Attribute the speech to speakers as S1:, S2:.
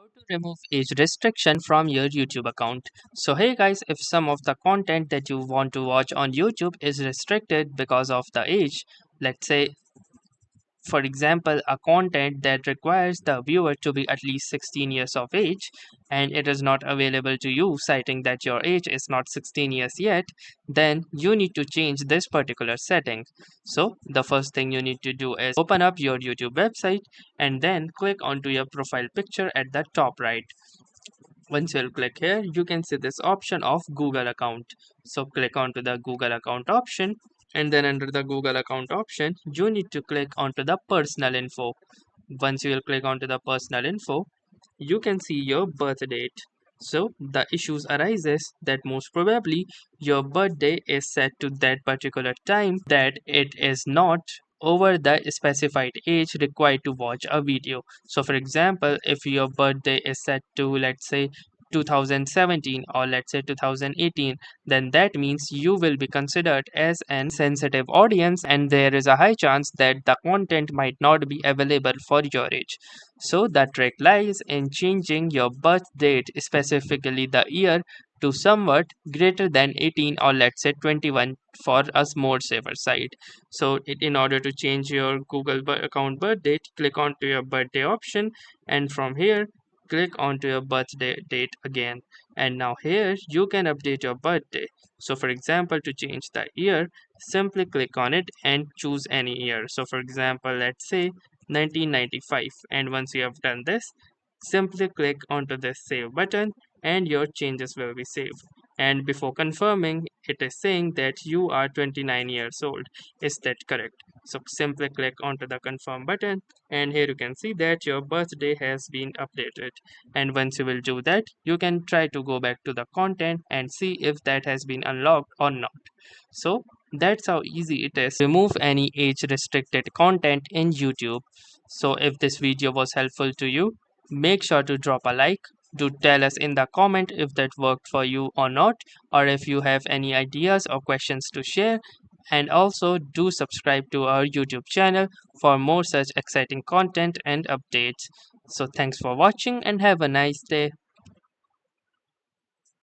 S1: How to remove age restriction from your YouTube account. So hey guys, if some of the content that you want to watch on YouTube is restricted because of the age, let's say for example a content that requires the viewer to be at least 16 years of age and it is not available to you citing that your age is not 16 years yet, then you need to change this particular setting. So the first thing you need to do is open up your YouTube website and then click onto your profile picture at the top right. Once you'll click here, you can see this option of Google account. So click onto the Google account option, and then under the Google account option, you need to click onto the personal info. Once you will click onto the personal info, you can see your birth date. So the issues arises that most probably your birthday is set to that particular time that it is not over the specified age required to watch a video. So for example, if your birthday is set to let's say 2017 or let's say 2018, then that means you will be considered as an sensitive audience and there is a high chance that the content might not be available for your age. So the trick lies in changing your birth date, specifically the year, to somewhat greater than 18 or let's say 21 for a more safer side. So in order to change your Google account birth date, click onto your birthday option and from here click onto your birthday date again. And now here you can update your birthday. So for example, to change the year, simply click on it and choose any year. So for example, let's say 1995, and once you have done this, simply click onto the save button and your changes will be saved. And before confirming, it is saying that you are 29 years old. Is that correct? So simply click onto the confirm button and here you can see that your birthday has been updated. And once you will do that, you can try to go back to the content and see if that has been unlocked or not. So that's how easy it is to remove any age restricted content in YouTube. So if this video was helpful to you, make sure to drop a like. Do tell us in the comment if that worked for you or not, or if you have any ideas or questions to share. And also do subscribe to our YouTube channel for more such exciting content and updates. So thanks for watching and have a nice day.